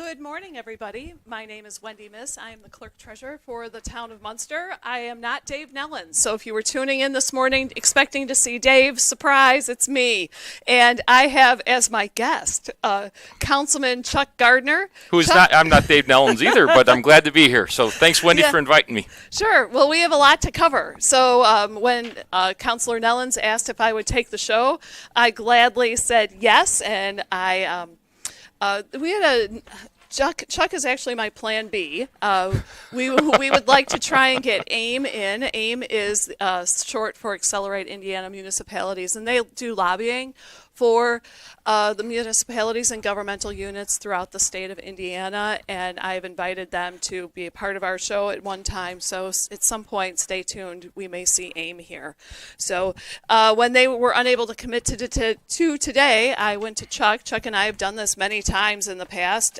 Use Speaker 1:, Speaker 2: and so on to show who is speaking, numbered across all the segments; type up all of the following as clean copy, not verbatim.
Speaker 1: Good morning, everybody. My name is Wendy Miss. I am the clerk treasurer for the Town of Munster. I am not Dave Nellens. So if you were tuning in this morning expecting to see Dave, surprise, it's me. And I have as my guest Councilman Chuck Gardner.
Speaker 2: I'm not Dave Nellens either, but I'm glad to be here. So thanks, Wendy, for inviting me.
Speaker 1: Sure. Well, we have a lot to cover. So when Councilor Nellens asked if I would take the show, I gladly said yes. And we had Chuck is actually my plan B. We would like to try and get AIM in. AIM is short for Accelerate Indiana Municipalities, and they do lobbying for the municipalities and governmental units throughout the state of Indiana, and I've invited them to be a part of our show at one time, so at some point, stay tuned, we may see AIM here. So when they were unable to commit to today, I went to Chuck. Chuck and I have done this many times in the past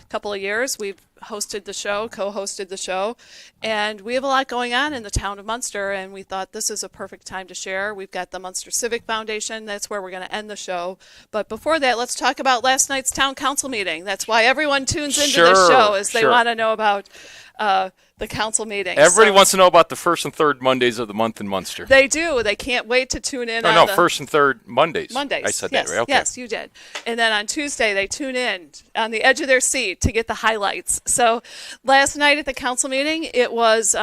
Speaker 1: couple of years. We've hosted the show, co-hosted the show, and we have a lot going on in the town of Munster, and we thought this is a perfect time to share. We've got the Munster Civic Foundation. That's where we're going to end the show. But before that, let's talk about last night's town council meeting. That's why everyone tunes into this show, is they want to know about the council meeting.
Speaker 2: Everybody wants to know about the first and third Mondays of the month in Munster.
Speaker 1: They do. They can't wait to tune in.
Speaker 2: First and third Mondays.
Speaker 1: Mondays.
Speaker 2: I said
Speaker 1: yes,
Speaker 2: that, right? Okay.
Speaker 1: Yes, you did. And then on Tuesday, they tune in on the edge of their seat to get the highlights. So last night at the council meeting, it was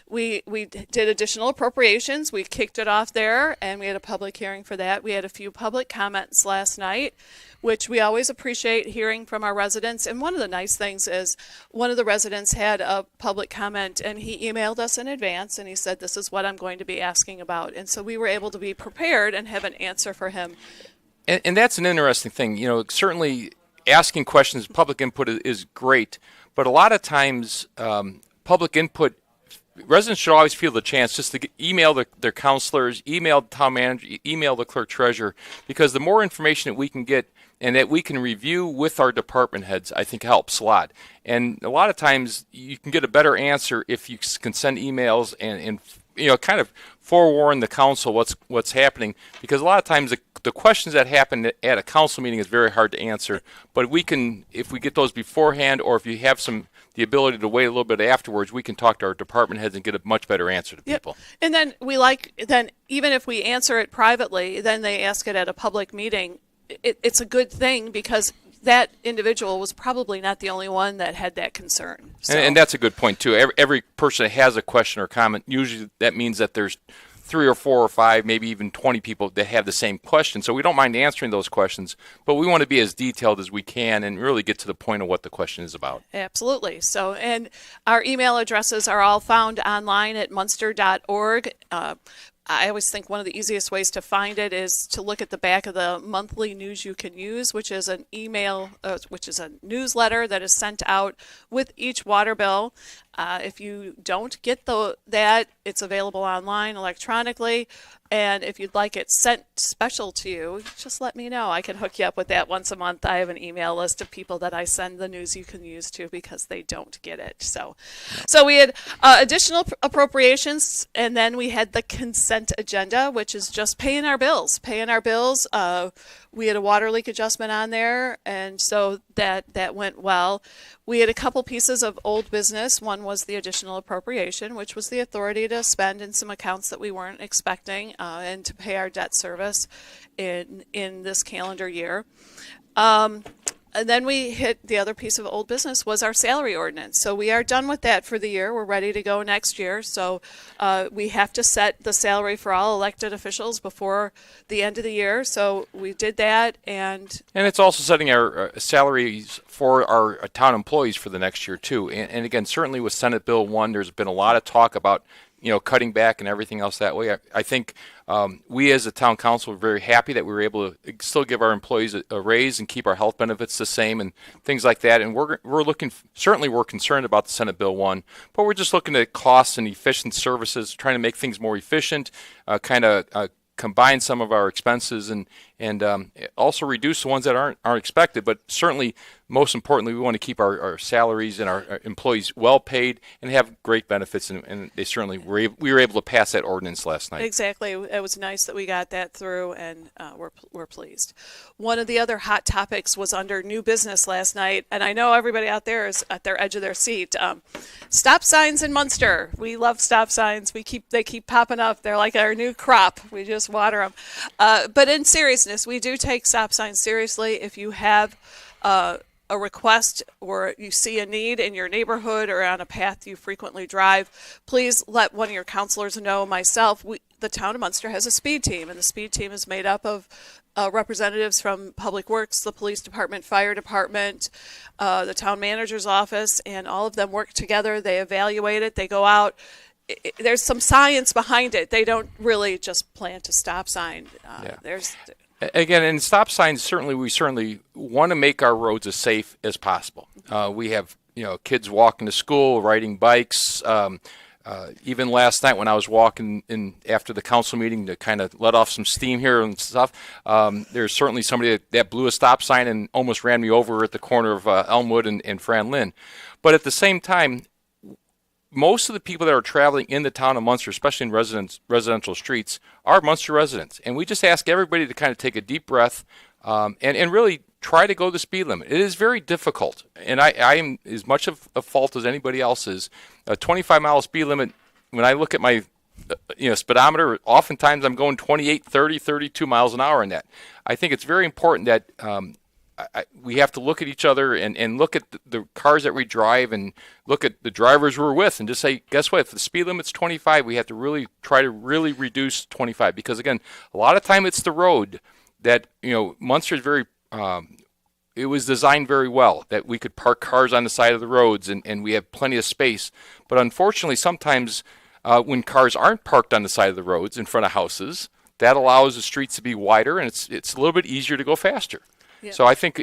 Speaker 1: we did additional appropriations. We kicked it off there, and we had a public hearing for that. We had a few public comments last night, which we always appreciate hearing from our residents. And one of the nice things is one of the residents had a public comment, and he emailed us in advance, and he said, this is what I'm going to be asking about. And so we were able to be prepared and have an answer for him.
Speaker 2: And that's an interesting thing. You know, certainly asking questions, public input is great, but a lot of times public input, residents should always feel the chance just to email their counselors, email the town manager, email the clerk treasurer, because the more information that we can get and that we can review with our department heads, I think helps a lot. And a lot of times you can get a better answer if you can send emails and kind of forewarn the council what's happening, because a lot of times the questions that happen at a council meeting is very hard to answer. But we can, if we get those beforehand, or if you have the ability to wait a little bit afterwards, we can talk to our department heads and get a much better answer to people.
Speaker 1: And then even if we answer it privately, then they ask it at a public meeting. It's a good thing, because that individual was probably not the only one that had that concern. So.
Speaker 2: And that's a good point, too. Every person that has a question or comment, usually that means that there's 3 or 4 or 5, maybe even 20 people that have the same question. So we don't mind answering those questions, but we want to be as detailed as we can and really get to the point of what the question is about.
Speaker 1: Absolutely. So, and our email addresses are all found online at munster.org. I always think one of the easiest ways to find it is to look at the back of the monthly news you can use, which is an email, which is a newsletter that is sent out with each water bill. If you don't get that, it's available online electronically. And if you'd like it sent special to you, just let me know. I can hook you up with that once a month. I have an email list of people that I send the news you can use to, because they don't get it. So we had additional appropriations, and then we had the consent agenda, which is just paying our bills. We had a water leak adjustment on there, and so that went well. We had a couple pieces of old business. One was the additional appropriation, which was the authority to spend in some accounts that we weren't expecting, and to pay our debt service in this calendar year. And then we hit the other piece of old business was our salary ordinance. So we are done with that for the year. We're ready to go next year. So we have to set the salary for all elected officials before the end of the year. So we did that. And
Speaker 2: it's also setting our salaries for our town employees for the next year, too. And again, certainly with Senate Bill 1, there's been a lot of talk about cutting back and everything else that way. I think we as a town council are very happy that we were able to still give our employees a raise and keep our health benefits the same and things like that. And we're concerned about the Senate Bill 1, but we're just looking at costs and efficient services, trying to make things more efficient, combine some of our expenses and and also reduce the ones that aren't expected. But certainly, most importantly, we want to keep our salaries and our employees well paid and have great benefits. And they certainly we were able to pass that ordinance last night.
Speaker 1: Exactly. It was nice that we got that through, and we're pleased. One of the other hot topics was under new business last night, and I know everybody out there is at their edge of their seat. Stop signs in Munster. We love stop signs. They keep popping up. They're like our new crop. We just water them. But in seriousness, we do take stop signs seriously. If you have a request or you see a need in your neighborhood or on a path you frequently drive, please let one of your counselors know. Myself, the Town of Munster has a speed team, and the speed team is made up of representatives from Public Works, the Police Department, Fire Department, the Town Manager's Office, and all of them work together. They evaluate it. They go out. There's some science behind it. They don't really just plant a stop sign.
Speaker 2: Again, and stop signs, we certainly want to make our roads as safe as possible. We have kids walking to school, riding bikes. Even last night when I was walking in after the council meeting to kind of let off some steam here and stuff, there's certainly somebody that blew a stop sign and almost ran me over at the corner of Elmwood and Fran Lynn. But at the same time, most of the people that are traveling in the town of Munster, especially in residential streets, are Munster residents. And we just ask everybody to kind of take a deep breath and really try to go the speed limit. It is very difficult, and I am as much of a fault as anybody else is. A 25-mile speed limit, when I look at my speedometer, oftentimes I'm going 28, 30, 32 miles an hour in that. I think it's very important that we have to look at each other and look at the cars that we drive and look at the drivers we're with and just say, guess what, if the speed limit's 25, we have to really try to really reduce 25, because again, a lot of time it's the road that, Munster is very, it was designed very well that we could park cars on the side of the roads and we have plenty of space. But unfortunately, sometimes when cars aren't parked on the side of the roads in front of houses, that allows the streets to be wider and it's a little bit easier to go faster. Yeah. So I think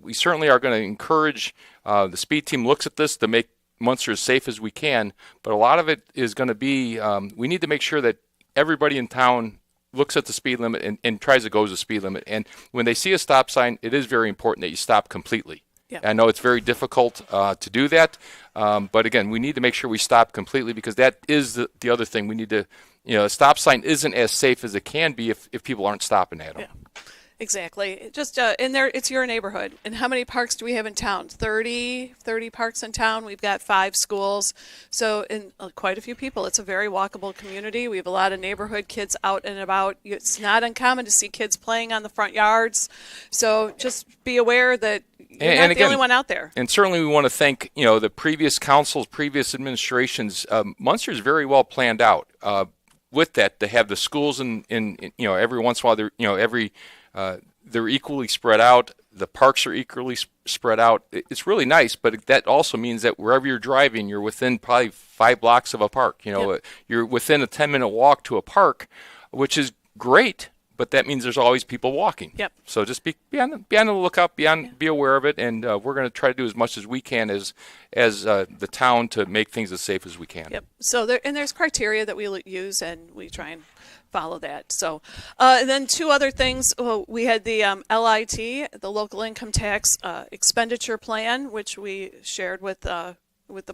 Speaker 2: we certainly are going to encourage the speed team looks at this to make Munster as safe as we can. But a lot of it is going to be we need to make sure that everybody in town looks at the speed limit and tries to go the speed limit. And when they see a stop sign, it is very important that you stop completely. Yeah. I know it's very difficult to do that, but again, we need to make sure we stop completely, because that is the other thing. We need to, a stop sign isn't as safe as it can be if people aren't stopping at them.
Speaker 1: Yeah. Exactly. Just in there, it's your neighborhood. And how many parks do we have in town? 30 parks in town. We've got 5 schools. So in quite a few people. It's a very walkable community. We have a lot of neighborhood kids out and about. It's not uncommon to see kids playing on the front yards. So just be aware that you're not the only one out there. And certainly we want to thank,
Speaker 2: the previous councils, previous administrations. Munster is very well planned out with that, to have the schools in every once in a while, they're equally spread out. The parks are equally spread out. It's really nice, but that also means that wherever you're driving, you're within probably 5 blocks of a park. Yep. You're within a 10-minute walk to a park, which is great, but that means there's always people walking. Yep. So just be on the lookout, be aware of it, and we're going to try to do as much as we can as the town to make things as safe as we can.
Speaker 1: Yep. So there's criteria that we use, and we try and follow that. So and then 2 other things. We had the LIT, the local income tax expenditure plan, which we shared with the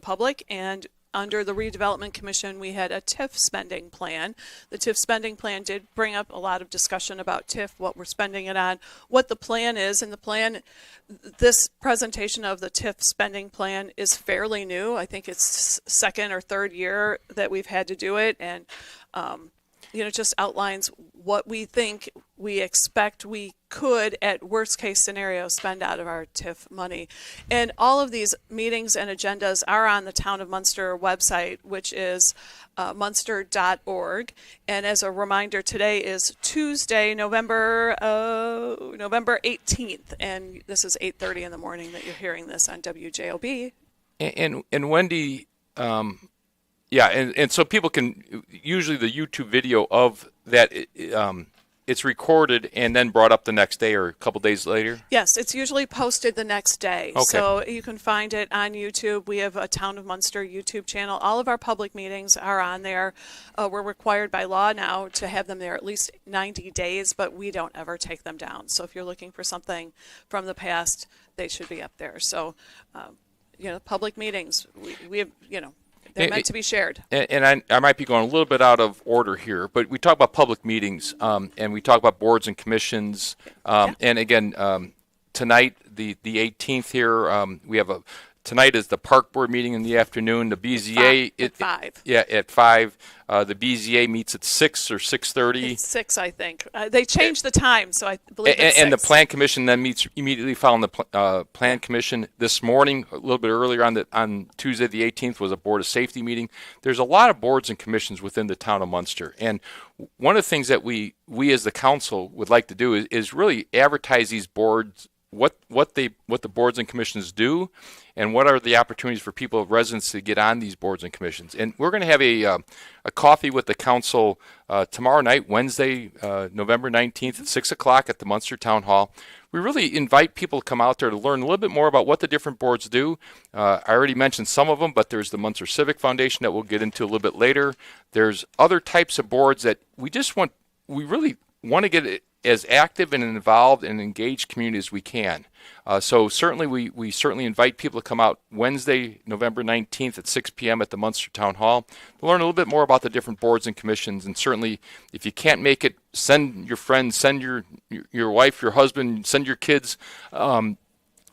Speaker 1: public, and under the Redevelopment Commission, we had a TIF spending plan. The TIF spending plan did bring up a lot of discussion about TIF, what we're spending it on, what the plan is. And the plan, this presentation of the TIF spending plan is fairly new. I think it's 2nd or 3rd year that we've had to do it. And it just outlines what we think we expect we could, at worst case scenario, spend out of our TIF money. And all of these meetings and agendas are on the Town of Munster website, which is munster.org. And as a reminder, today is Tuesday, November 18th. And this is 8:30 in the morning that you're hearing this on WJOB.
Speaker 2: And Wendy, yeah, and so people can, usually the YouTube video of that it's recorded and then brought up the next day or a couple days later?
Speaker 1: Yes, it's usually posted the next day.
Speaker 2: Okay.
Speaker 1: So you can find it on YouTube. We have a Town of Munster YouTube channel. All of our public meetings are on there. We're required by law now to have them there at least 90 days, but we don't ever take them down. So if you're looking for something from the past, they should be up there. So, public meetings, we have, they're meant to be shared.
Speaker 2: And I might be going a little bit out of order here, but we talk about public meetings, and we talk about boards and commissions. And again, tonight, the 18th here, we have tonight is the park board meeting in the afternoon. The BZA
Speaker 1: at 5.
Speaker 2: Yeah, at 5. The BZA meets at 6 or 6:30.
Speaker 1: It's 6, I think. They changed the time, so I believe it's 6.
Speaker 2: And the Plan Commission then meets immediately following the Plan Commission. This morning, a little bit earlier on Tuesday the 18th, was a Board of Safety meeting. There's a lot of boards and commissions within the town of Munster. And one of the things that we as the council would like to do is really advertise these boards, what the boards and commissions do, and what are the opportunities for people, residents, to get on these boards and commissions. And we're going to have a coffee with the council tomorrow night, Wednesday, November 19th at 6 o'clock at the Munster Town Hall. We really invite people to come out there to learn a little bit more about what the different boards do. I already mentioned some of them, but there's the Munster Civic Foundation that we'll get into a little bit later. There's other types of boards that we really want to get as active and involved and engaged community as we can. So certainly we certainly invite people to come out Wednesday, November 19th at 6 p.m. at the Munster Town Hall to learn a little bit more about the different boards and commissions. And certainly if you can't make it, send your friends, send your wife, your husband, send your kids.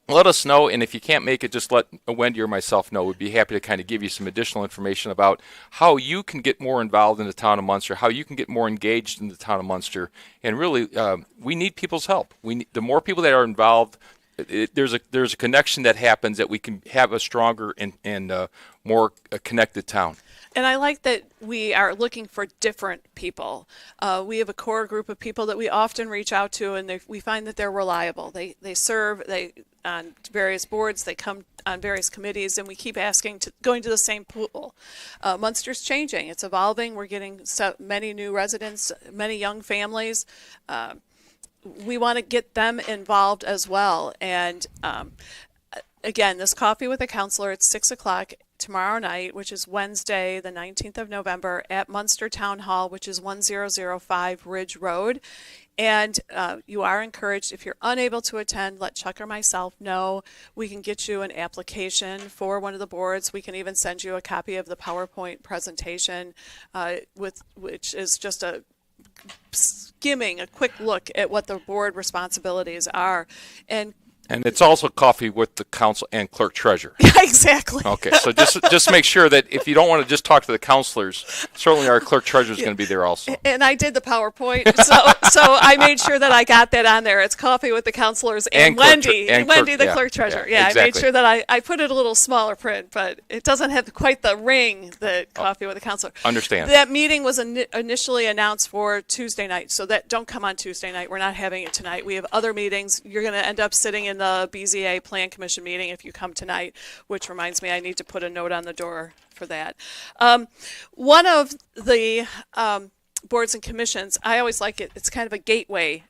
Speaker 2: Let us know, and if you can't make it, just let Wendy or myself know. We'd be happy to kind of give you some additional information about how you can get more involved in the town of Munster, how you can get more engaged in the town of Munster. And really, we need people's help. The more people that are involved, there's a connection that happens that we can have a stronger and more connected town.
Speaker 1: And I like that we are looking for different people. We have a core group of people that we often reach out to, and we find that they're reliable. They serve on various boards, they come on various committees, and we keep going to the same pool. Munster's changing, it's evolving. We're getting so many new residents, many young families. We want to get them involved as well. And again, this coffee with a counselor at 6 o'clock tomorrow night, which is Wednesday, the 19th of November, at Munster Town Hall, which is 1005 Ridge Road. And you are encouraged, if you're unable to attend, let Chuck or myself know. We can get you an application for one of the boards. We can even send you a copy of the PowerPoint presentation, which is just a quick look at what the board responsibilities are.
Speaker 2: And it's also coffee with the council and clerk treasurer.
Speaker 1: Yeah, exactly.
Speaker 2: Okay, so just make sure that if you don't want to just talk to the counselors, certainly our clerk treasurer is going to be there also.
Speaker 1: And I did the PowerPoint, so I made sure that I got that on there. It's coffee with the counselors and Wendy, the clerk treasurer. Yeah, exactly. I made sure that I put it a little smaller print, but it doesn't have quite the ring that coffee with the counselor.
Speaker 2: Understand.
Speaker 1: That meeting was initially announced for Tuesday night, so don't come on Tuesday night. We're not having it tonight. We have other meetings. You're going to end up sitting in the BZA Plan Commission meeting if you come tonight, which reminds me I need to put a note on the door for that. One of the boards and commissions, I always like it. It's kind of a gateway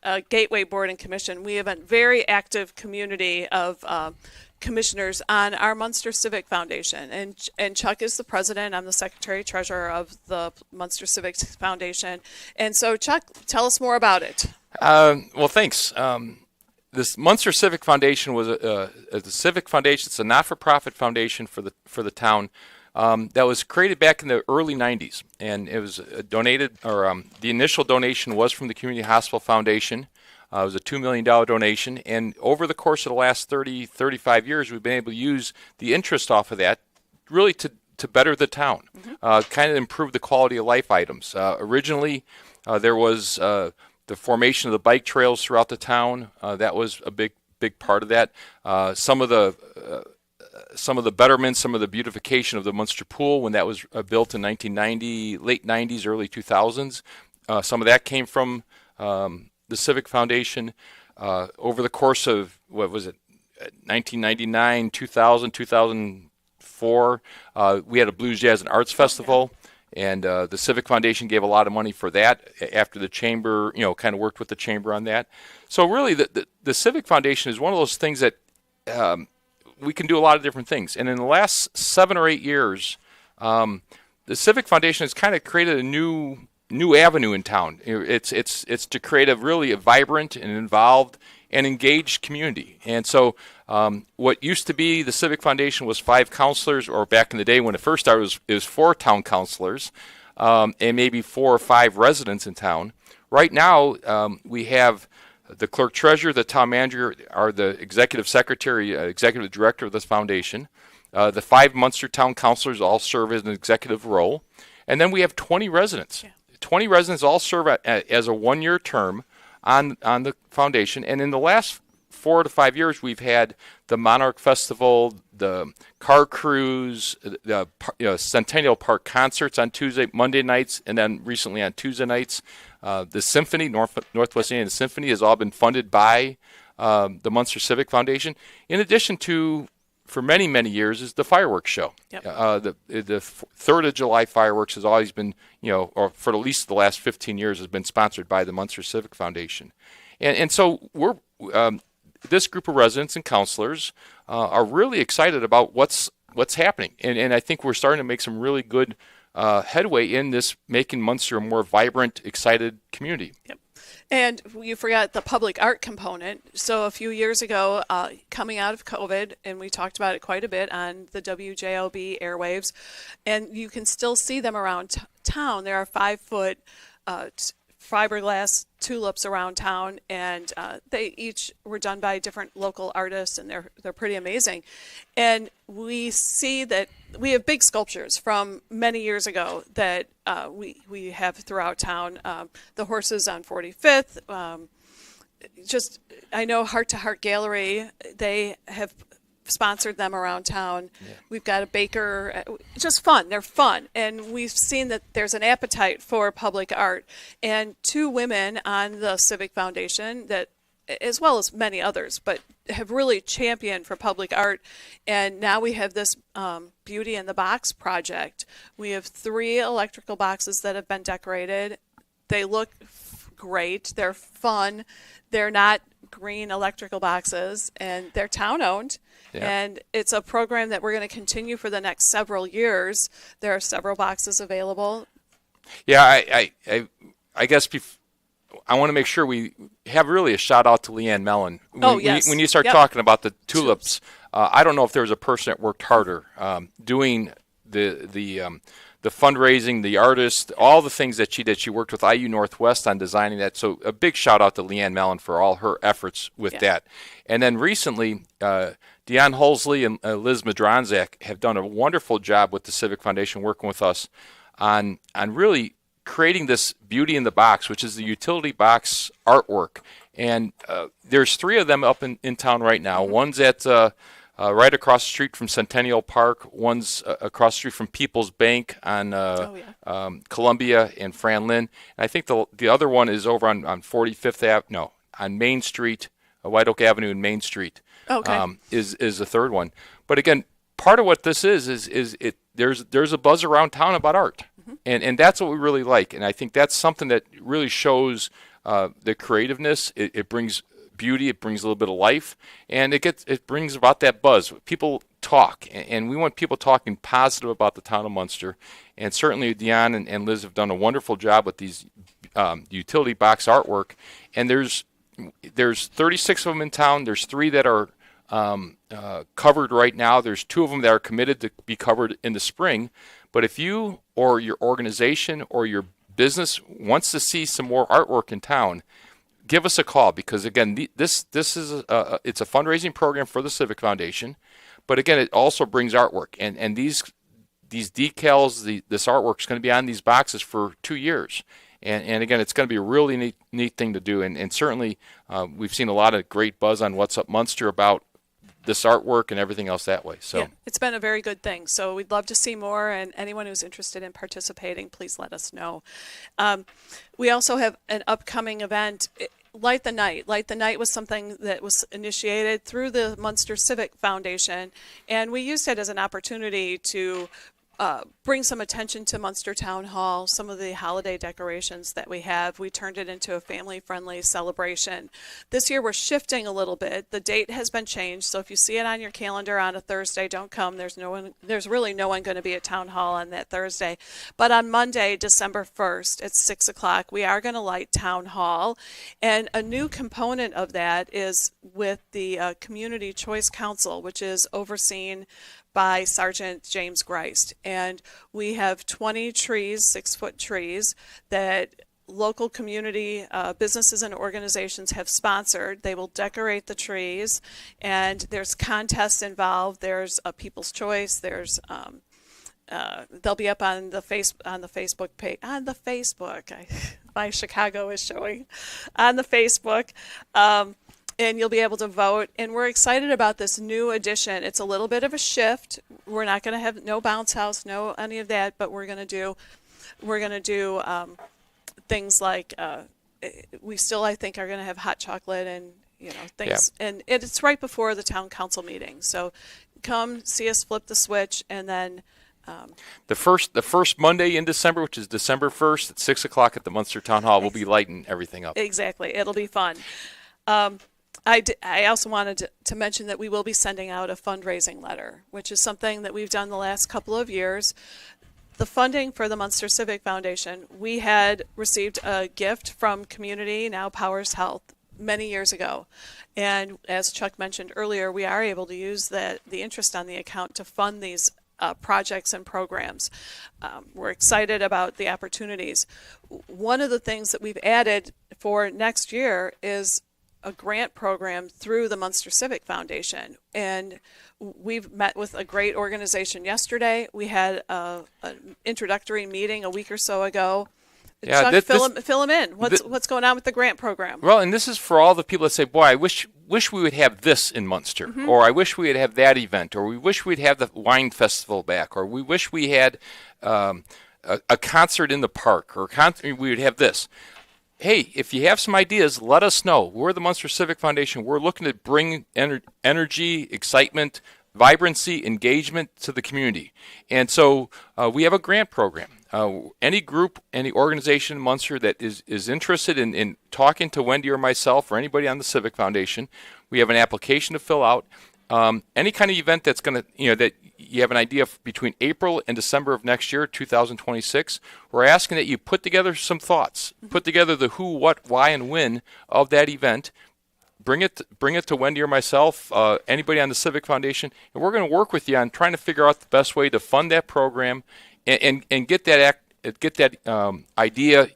Speaker 1: board and commission. We have a very active community of commissioners on our Munster Civic Foundation, and Chuck is the president. I'm the secretary treasurer of the Munster Civic Foundation. And so, Chuck, tell us more about it.
Speaker 2: Well, thanks. This Munster Civic Foundation was a civic foundation. It's a not-for-profit foundation for the town that was created back in the early 90s, and it was donated, or the initial donation was from the Community Hospital Foundation. It was a $2 million donation, and over the course of the last 35 years, we've been able to use the interest off of that really to better the town, kind of improve the quality of life items. Originally, there was the formation of the bike trails throughout the town. That was a big part of that. Some of the betterments, some of the beautification of the Munster Pool when that was built in 1990, late 90s, early 2000s. Some of that came from the Civic Foundation. Over the course of, 1999, 2000, 2004, we had a Blues, Jazz, and Arts Festival. and the Civic Foundation gave a lot of money for that after the chamber, kind of worked with the chamber on that. So really, the Civic Foundation is one of those things that we can do a lot of different things. And in the last 7 or 8 years, the Civic Foundation has kind of created a new avenue in town. It's to create a vibrant and involved and engaged community. And so what used to be the Civic Foundation was 5 counselors, or back in the day when it first started, it was 4 town counselors and maybe 4 or 5 residents in town. Right now, we have the clerk treasurer, the town manager, are the executive secretary, executive director of this foundation. The 5 Munster town councilors all serve as an executive role. And then we have 20 residents. Yeah. 20 residents all serve as a 1-year term on the foundation. And in the last 4 to 5 years, we've had the Monarch Festival, the car cruise, the Centennial Park concerts on Monday nights, and then recently on Tuesday nights. The symphony, Northwest Indiana Symphony, has all been funded by the Munster Civic Foundation. In addition to, for many, many years, is the fireworks show. Yep. The 3rd of July fireworks has always been, or for at least the last 15 years, has been sponsored by the Munster Civic Foundation. And so we're this group of residents and counselors are really excited about what's happening. And I think we're starting to make some really good headway in this, making Munster a more vibrant, excited community. Yep.
Speaker 1: And you forgot the public art component. So a few years ago, coming out of COVID, and we talked about it quite a bit on the WJLB airwaves, and you can still see them around town. There are 5-foot fiberglass tulips around town, and they each were done by different local artists, and they're pretty amazing. And we see that we have big sculptures from many years ago that we have throughout town. The horses on 45th. I know Heart to Heart Gallery, they have sponsored them around town. Yeah. We've got a baker, just fun. They're fun. And we've seen that there's an appetite for public art. And 2 women on the Civic Foundation that, as well as many others, but have really championed for public art. And now we have this Beauty in the Box project. We have 3 electrical boxes that have been decorated. They look great. They're fun. They're not green electrical boxes, and they're town-owned. Yeah. And it's a program that we're going to continue for the next several years. There are several boxes available.
Speaker 2: Yeah, I guess I want to make sure we have really a shout out to Leanne Mellon.
Speaker 1: Yes.
Speaker 2: When you start talking about the tulips, I don't know if there was a person that worked harder doing the fundraising, the artist, all the things that she did. She worked with IU Northwest on designing that. So a big shout out to Leanne Mellon for all her efforts with that. And then recently, Deanne Hulsley and Liz Madronzak have done a wonderful job with the Civic Foundation, working with us on really creating this Beauty in the Box, which is the utility box artwork. And there's 3 of them up in town right now. Mm-hmm. One's at right across the street from Centennial Park. One's across the street from People's Bank on Columbia and Franlin. And I think the other one is over on 45th Ave. No, on Main Street, White Oak Avenue and Main Street. Okay. Is the third one. But again, part of what this is there's a buzz around town about art. Mm-hmm. And that's what we really like. And I think that's something that really shows the creativeness. It brings beauty, it brings a little bit of life, and it brings about that buzz. People talk, and we want people talking positive about the town of Munster. And certainly Deanne and Liz have done a wonderful job with these utility box artwork. And there's 36 of them in town. There's 3 that are covered right now. There's 2 of them that are committed to be covered in the spring. But if you or your organization or your business wants to see some more artwork in town, give us a call, because again, this is it's a fundraising program for the Civic Foundation, but again, it also brings artwork, and these decals, this artwork is going to be on these boxes for 2 years, and again, it's going to be a really neat thing to do, and certainly we've seen a lot of great buzz on What's Up Munster about this artwork and everything else that way. So
Speaker 1: it's been a very good thing. So we'd love to see more, and anyone who's interested in participating, please let us know. We also have an upcoming event, Light the Night. Light the Night was something that was initiated through the Munster Civic Foundation, and we used it as an opportunity to bring some attention to Munster Town Hall. Some of the holiday decorations that we have, we turned it into a family-friendly celebration. This year we're shifting a little bit. The date has been changed, so if you see it on your calendar on a Thursday, don't come. There's really no one going to be at Town Hall on that Thursday. But on Monday, December 1st at 6 o'clock, we are going to light Town Hall. And a new component of that is with the Community Choice Council, which is overseen by Sergeant James Greist. And we have 20 trees, 6-foot trees, that local community businesses and organizations have sponsored. They will decorate the trees, and there's contests involved. There's a People's Choice. There's they'll be up on the Facebook page, my Chicago is showing on the Facebook. And you'll be able to vote. And we're excited about this new addition. It's a little bit of a shift. We're not going to have no bounce house, no any of that, but we're going to do things like we still, I think, are going to have hot chocolate and things. Yeah. And it's right before the town council meeting. So come see us flip the switch, and then
Speaker 2: the first Monday in December, which is December 1st at 6 o'clock at the Munster Town Hall, we'll be lighting everything up.
Speaker 1: Exactly. It'll be fun. I also wanted to mention that we will be sending out a fundraising letter, which is something that we've done the last couple of years. The funding for the Munster Civic Foundation, we had received a gift from Community, now Powers Health, many years ago. And as Chuck mentioned earlier, we are able to use the interest on the account to fund these projects and programs. We're excited about the opportunities. One of the things that we've added for next year is a grant program through the Munster Civic Foundation. And we've met with a great organization yesterday. We had an introductory meeting a week or so ago. Yeah, Chuck, fill them in. What's going on with the grant program?
Speaker 2: Well, and this is for all the people that say, boy, I wish we would have this in Munster, mm-hmm. or I wish we would have that event, or we wish we'd have the wine festival back, or we wish we had a concert in the park, or we would have this. Hey, if you have some ideas, let us know. We're the Munster Civic Foundation. We're looking to bring energy, excitement, vibrancy, engagement to the community. And so we have a grant program. Any group, any organization in Munster that is interested in talking to Wendy or myself or anybody on the Civic Foundation, we have an application to fill out. Any kind of event that's going to, that you have an idea of between April and December of next year, 2026, we're asking that you put together some thoughts, put together the who, what, why, and when of that event. Bring it to Wendy or myself, anybody on the Civic Foundation, and we're going to work with you on trying to figure out the best way to fund that program and get that idea,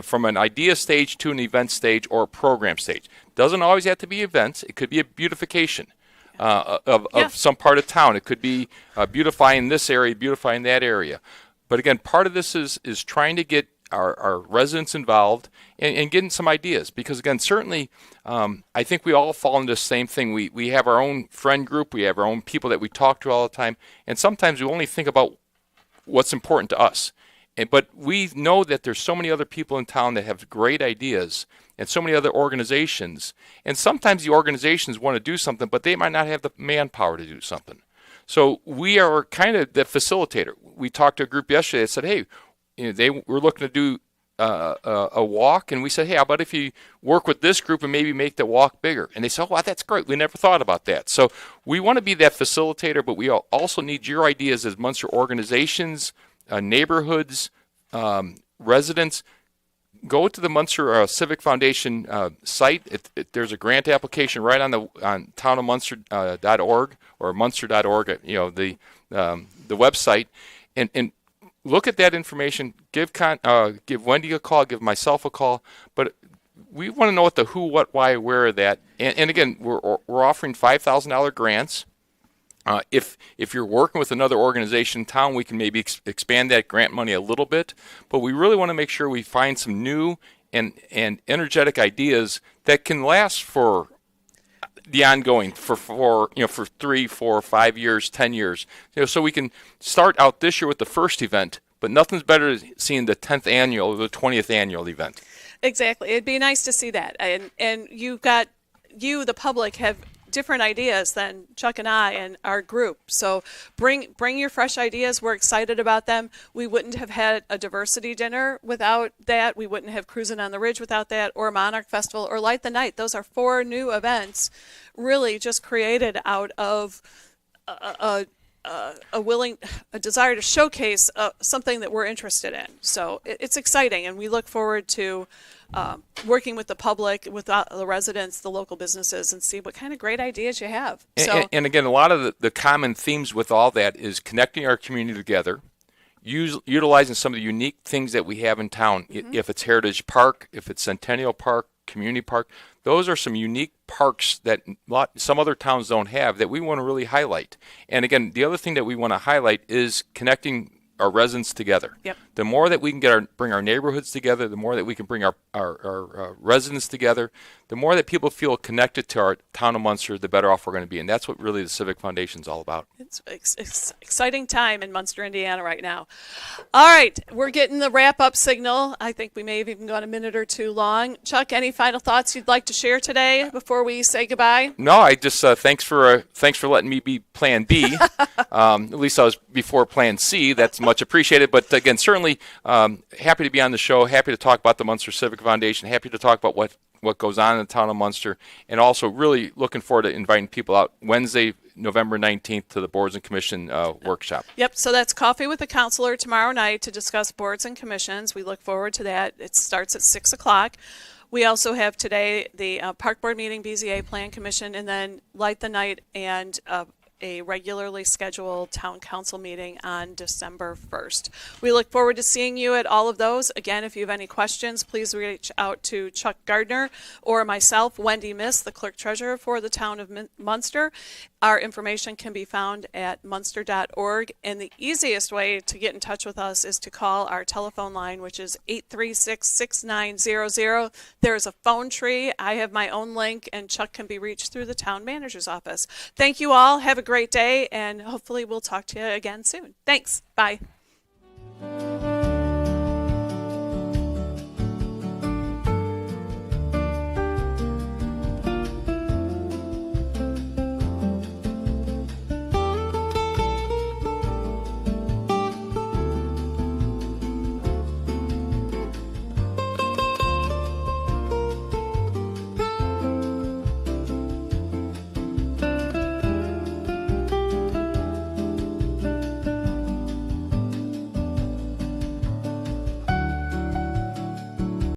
Speaker 2: from an idea stage to an event stage or a program stage. Doesn't always have to be events. It could be a beautification of some part of town. It could be beautifying this area, beautifying that area. But again, part of this is trying to get our residents involved and getting some ideas. Because again, certainly, I think we all fall into the same thing. We have our own friend group. We have our own people that we talk to all the time. And sometimes we only think about what's important to us. But we know that there's so many other people in town that have great ideas and so many other organizations. And sometimes the organizations want to do something, but they might not have the manpower to do something. So we are kind of the facilitator. We talked to a group yesterday that said, hey, they were looking to do a walk, and we said, hey, how about if you work with this group and maybe make the walk bigger? And they said, oh, wow, that's great. We never thought about that. So we want to be that facilitator, but we also need your ideas as Munster organizations, neighborhoods, residents. Go to the Munster Civic Foundation site. There's a grant application right on townofmunster.org or munster.org, the website, and look at that information. Give Wendy a call. Give myself a call. But we want to know what the who, what, why, where of that. And again, we're offering $5,000 grants. If you're working with another organization in town, we can maybe expand that grant money a little bit. But we really want to make sure we find some new and energetic ideas that can last for the ongoing for 3, 4, 5 years, 10 years. So we can start out this year with the first event, but nothing's better than seeing the 10th annual or the 20th annual event.
Speaker 1: Exactly. It'd be nice to see that. And the public, have different ideas than Chuck and I and our group. So bring your fresh ideas. We're excited about them. We wouldn't have had a diversity dinner without that. We wouldn't have Cruising on the Ridge without that, or Monarch Festival, or Light the Night. Those are 4 new events really just created out of a desire to showcase something that we're interested in. So it's exciting, and we look forward to working with the public, with the residents, the local businesses, and see what kind of great ideas you have.
Speaker 2: And again, a lot of the common themes with all that is connecting our community together, utilizing some of the unique things that we have in town. If it's Heritage Park, if it's Centennial Park, Community Park, those are some unique parks that some other towns don't have that we want to really highlight. And again, the other thing that we want to highlight is connecting our residents together.
Speaker 1: Yep.
Speaker 2: The more that we can bring our neighborhoods together, the more that we can bring our residents together, the more that people feel connected to our town of Munster, the better off we're going to be. And that's what really the Civic Foundation is all about.
Speaker 1: It's exciting time in Munster, Indiana right now. All right, we're getting the wrap-up signal. I think we may have even gone a minute or two long. Chuck, any final thoughts you'd like to share today before we say goodbye?
Speaker 2: No, I just thanks for letting me be Plan B. At least I was before Plan C. That's much appreciated. But again, certainly happy to be on the show. Happy to talk about the Munster Civic Foundation. Happy to talk about what goes on in the town of Munster, and also really looking forward to inviting people out Wednesday, November 19th, to the Boards and Commission workshop.
Speaker 1: Yep, so that's Coffee with a Counselor tomorrow night to discuss boards and commissions. We look forward to that. It starts at 6 o'clock. We also have today the Park Board meeting, BZA Plan Commission, and then Light the Night and a regularly scheduled town council meeting on December 1st. We look forward to seeing you at all of those. Again, if you have any questions, please reach out to Chuck Gardner or myself, Wendy Miss, the clerk treasurer for the town of Munster. Our information can be found at munster.org, and the easiest way to get in touch with us is to call our telephone line, which is 836-6900. There's a phone tree. I have my own link, and Chuck can be reached through the town manager's office. Thank you all. Have a great day, and hopefully we'll talk to you again soon. Thanks. Bye.